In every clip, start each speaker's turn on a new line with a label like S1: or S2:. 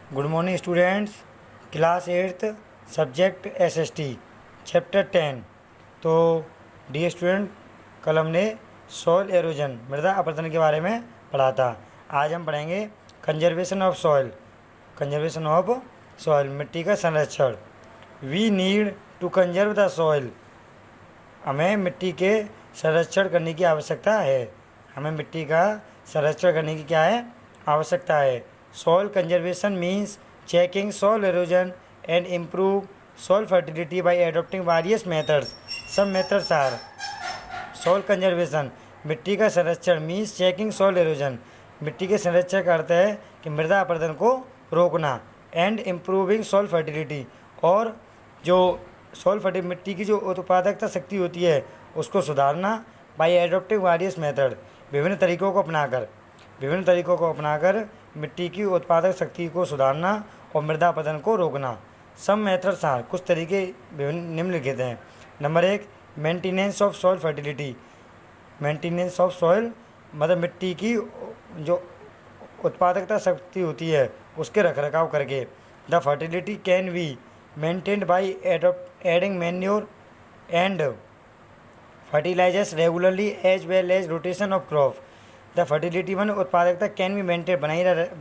S1: Good morning students. Class 8th subject SST chapter 10। तो dear student, कल हमने soil halogen मृदा अपरदन के बारे में पढ़ा था। आज हम पढ़ेंगे conservation of soil. Conservation of soil, मिट्टी का संरक्षण। We need to conserve the soil. हमें मिट्टी के संरक्षण करने की आवश्यकता है। हमें मिट्टी का संरक्षण करने की क्या है, आवश्यकता है। Soil conservation means checking soil erosion and improve soil fertility by adopting various methods. Some methods are soil conservation, मिट्टी का संरक्षण मीन्स चेकिंग सॉइल erosion, मिट्टी के संरक्षण का अर्थ है कि मृदा अपरदन को रोकना। एंड इम्प्रूविंग सॉइल फर्टिलिटी, और जो सॉइल फर्टिलिटी मिट्टी की जो उत्पादकता शक्ति होती है उसको सुधारना। बाई एडोप्टिंग वारियस मेथड, विभिन्न तरीकों को अपनाकर मिट्टी की उत्पादक शक्ति को सुधारना और मृदा अपरदन को रोकना। सम मेथड्स आर, कुछ तरीके विभिन्न निम्नलिखित हैं। Number 1, maintenance of soil fertility. Maintenance of soil मतलब मिट्टी की जो उत्पादकता शक्ति होती है उसके रखरखाव करके। The fertility can be maintained by adding manure and fertilizers regularly as well as rotation of crop. The fertility वन उत्पादकता कैन बी मेंटेन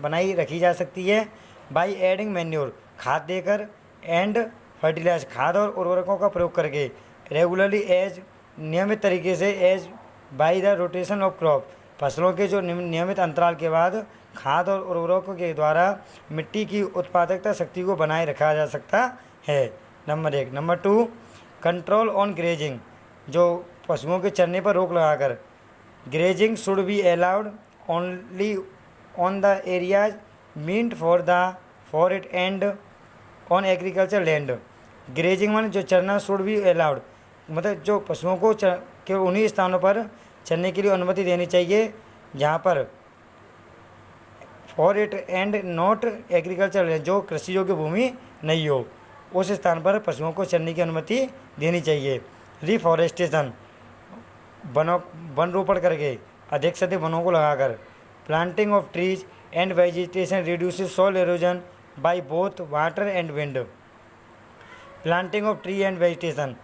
S1: बनाई रखी जा सकती है बाई एडिंग मैन्योर, खाद देकर, एंड फर्टिलाइज खाद और उर्वरकों का प्रयोग करके, रेगुलरली एज नियमित तरीके से, as by the rotation of crop फसलों के जो नियमित अंतराल के बाद खाद और उर्वरकों के द्वारा मिट्टी की उत्पादकता शक्ति को बनाए रखा जा सकता है। Number 1। Number 2, control on grazing, जो पशुओं के चरने पर रोक लगाकर। Grazing should be allowed only on the areas meant for it and on agriculture land. Grazing मान जो चरना, शुड बी अलाउड मतलब जो पशुओं को के उन्हीं स्थानों पर चरने के लिए अनुमति देनी चाहिए जहाँ पर for it and not agriculture land, जो कृषि योग्य भूमि नहीं हो, उस स्थान पर पशुओं को चरने की अनुमति देनी चाहिए। रिफॉरेस्टेशन, वन रोपण करके, अधिक से अधिक वनों को लगाकर। Planting of trees and vegetation reduces soil halogen by both water and wind. Planting of tree and vegetation,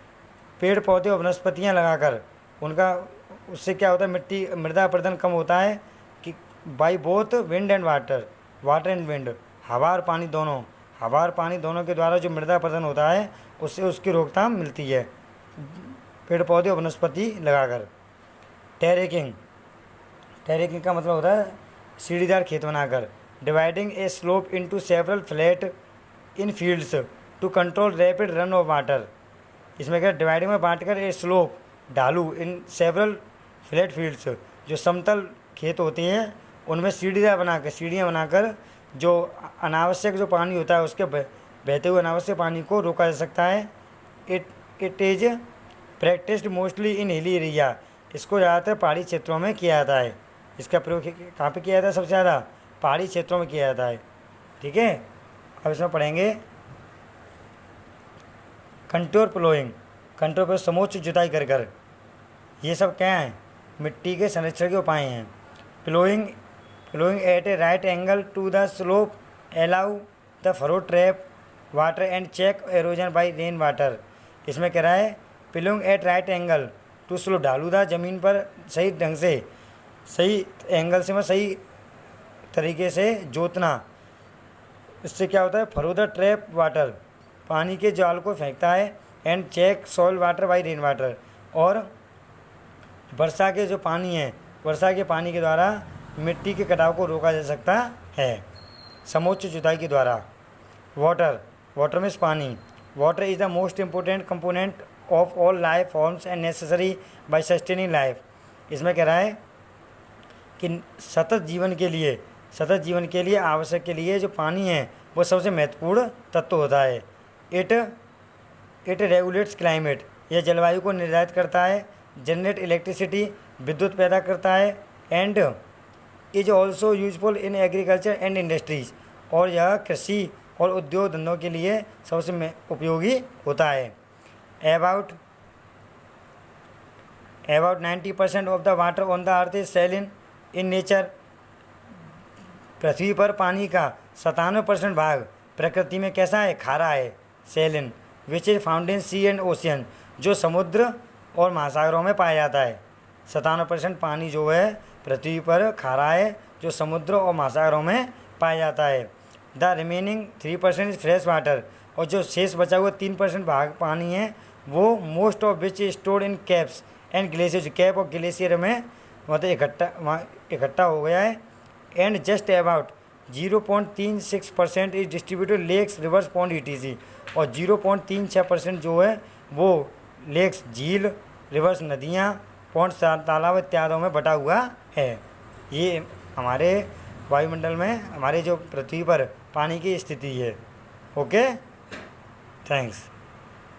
S1: पेड़ पौधे और वनस्पतियाँ लगाकर उनका, उससे क्या होता है, मृदा अपरदन कम होता है कि by both wind and water and wind, हवा और पानी दोनों के द्वारा जो मृदा अपरदन होता है उससे उसकी रोकथाम मिलती है, पेड़ पौधे और वनस्पति लगाकर। टेरेकिंग का मतलब होता है सीढ़ीदार खेत बनाकर। Dividing a slope into several flat in fields to control rapid run off water. इसमें क्या, डिवाइडिंग में बांटकर ए स्लोप, ढालू, इन सेवरल फ्लैट फील्ड्स, जो समतल खेत होते हैं उनमें सीढ़ियाँ बनाकर जो अनावश्यक जो पानी होता है उसके बहते हुए अनावश्यक पानी को रोका जा सकता है। It is practised mostly in hilly area, इसको ज़्यादातर पहाड़ी क्षेत्रों में किया जाता है। इसका प्रयोग कहाँ पे किया जाता है, सबसे ज़्यादा पहाड़ी क्षेत्रों में किया जाता है। ठीक है, अब इसमें पढ़ेंगे कंट्योर प्लोइंग, कंट्योर पर समोच्च जुताई कर। ये सब क्या है, मिट्टी के संरक्षण के उपाय हैं। Ploughing at a right angle to the slope allow the furrow trap water and check erosion by rain water. इसमें कह रहा है ploughing at right angle to slope, ढालूदार ज़मीन पर सही ढंग से, सही एंगल से, सही तरीके से जोतना। इससे क्या होता है, फरो द ट्रैप वाटर, पानी के जाल को फेंकता है। And check soil water by rain water, और वर्षा के जो पानी है, वर्षा के पानी के द्वारा मिट्टी के कटाव को रोका जा सकता है समोच्च जुताई के द्वारा। वाटर मीन्स पानी। Water is the most important component of all life forms and necessary by sustaining life. इसमें कह रहा है कि सतत जीवन के लिए आवश्यक के लिए जो पानी है वो सबसे महत्वपूर्ण तत्व होता है। इट रेगुलेट्स क्लाइमेट, यह जलवायु को निर्धारित करता है। जनरेट इलेक्ट्रिसिटी, विद्युत पैदा करता है। And is also useful in agriculture and industries, और यह कृषि और उद्योग धंधों के लिए सबसे उपयोगी होता है। About 90% of the water on the earth is saline in nature. पृथ्वी पर पानी का 97% भाग प्रकृति में कैसा है, खारा है, saline, which is found in sea and ocean, जो समुद्र और महासागरों में पाया जाता है। 97% पानी जो है पृथ्वी पर खारा है, जो समुद्र और महासागरों में पाया जाता है। The remaining 3% is fresh water, और जो शेष बचा हुआ 3% भाग पानी है वो most of which is stored in caps and glacier, cap और ग्लेशियर में मतलब इकट्ठा हो गया है। And just about 0.36% is distributed lakes, rivers, pond, ETC, और 0.36% जो है वो लेक्स, झील, रिवर्स, नदियाँ, पॉन्ड, तालाब इत्यादि में बटा हुआ है। ये हमारे वायुमंडल में हमारे जो पृथ्वी पर पानी की स्थिति है। Okay, thanks.